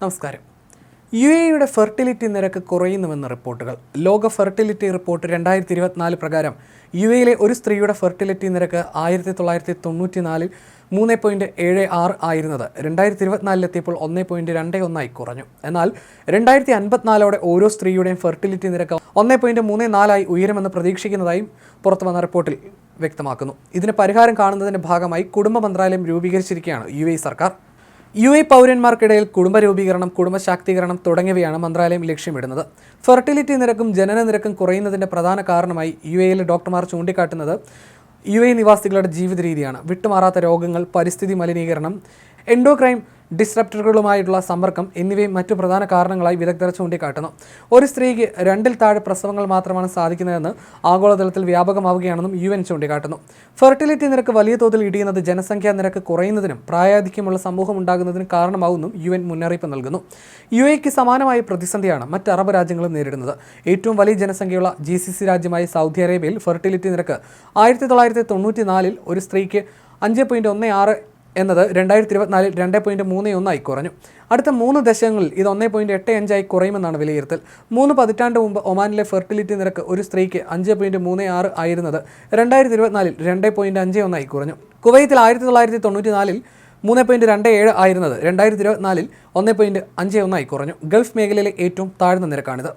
നമസ്കാരം. യുടെ ഫെർട്ടിലിറ്റി നിരക്ക് കുറയുന്നുവെന്ന് റിപ്പോർട്ടുകൾ. ലോക ഫെർട്ടിലിറ്റി റിപ്പോർട്ട് 2024 പ്രകാരം യിലെ ഒരു സ്ത്രീയുടെ ഫെർട്ടിലിറ്റി നിരക്ക് 1994 3.76 ആയിരുന്നത് 2024 1.21 കുറഞ്ഞു. എന്നാൽ 2054 ഓരോ സ്ത്രീയുടെയും ഫെർട്ടിലിറ്റി നിരക്ക് 1.34 ഉയരുമെന്ന് പ്രതീക്ഷിക്കുന്നതായും പുറത്തുവന്ന റിപ്പോർട്ടിൽ വ്യക്തമാക്കുന്നു. ഇതിന് പരിഹാരം കാണുന്നതിന്റെ ഭാഗമായി കുടുംബ മന്ത്രാലയം രൂപീകരിച്ചിരിക്കുകയാണ് സർക്കാർ. പൗരന്മാർക്കിടയിൽ കുടുംബ രൂപീകരണം, കുടുംബ ശാക്തീകരണം തുടങ്ങിയവയാണ് മന്ത്രാലയം ലക്ഷ്യമിടുന്നത്. ഫെർട്ടിലിറ്റി നിരക്കും ജനന നിരക്കും കുറയുന്നതിന്റെ പ്രധാന കാരണമായി യിലെ ഡോക്ടർമാർ ചൂണ്ടിക്കാട്ടുന്നത് നിവാസികളുടെ ജീവിത രീതിയാണ്. വിട്ടുമാറാത്ത രോഗങ്ങൾ, പരിസ്ഥിതി മലിനീകരണം, എൻഡോക്രൈൻ ഡിസ്റപ്റ്ററുകളുമായിട്ടുള്ള സമ്പർക്കം എന്നിവയും മറ്റു പ്രധാന കാരണങ്ങളായി വിദഗ്ധർ ചൂണ്ടിക്കാട്ടുന്നു. ഒരു സ്ത്രീക്ക് 2-ൽ താഴെ പ്രസവങ്ങൾ മാത്രമാണ് സാധിക്കുന്നതെന്ന് ആഗോളതലത്തിൽ വ്യാപകമാവുകയാണെന്നും UN ചൂണ്ടിക്കാട്ടുന്നു. ഫെർട്ടിലിറ്റി നിരക്ക് വലിയ തോതിൽ ഇടിയുന്നത് ജനസംഖ്യാ നിരക്ക് കുറയുന്നതിനും പ്രായാധിക്യമുള്ള സമൂഹം ഉണ്ടാകുന്നതിനും കാരണമാവുമെന്നും UN മുന്നറിയിപ്പ് നൽകുന്നു. ക്ക് സമാനമായ പ്രതിസന്ധിയാണ് മറ്റ് അറബ് രാജ്യങ്ങളും നേരിടുന്നത്. ഏറ്റവും വലിയ ജനസംഖ്യയുള്ള GCC രാജ്യമായ സൗദി അറേബ്യയിൽ ഫെർട്ടിലിറ്റി നിരക്ക് 1994 ഒരു സ്ത്രീക്ക് 5.16 എന്നത് 2024 2.31 കുറഞ്ഞു. അടുത്ത 3 ദശകങ്ങളിൽ ഇത് 1.85 കുറയുമെന്നാണ് വിലയിരുത്തൽ. 3 പതിറ്റാണ്ട് മുമ്പ് ഒമാനിലെ ഫെർട്ടിലിറ്റി നിരക്ക് ഒരു സ്ത്രീക്ക് 5.36 ആയിരുന്നത് 2024 2.51 കുറഞ്ഞു. കുവൈത്തിൽ 1994 3.27 ആയിരുന്നത് 2024 1.51 കുറഞ്ഞു. ഗൾഫ് മേഖലയിലെ ഏറ്റവും താഴ്ന്ന നിരക്കാണിത്.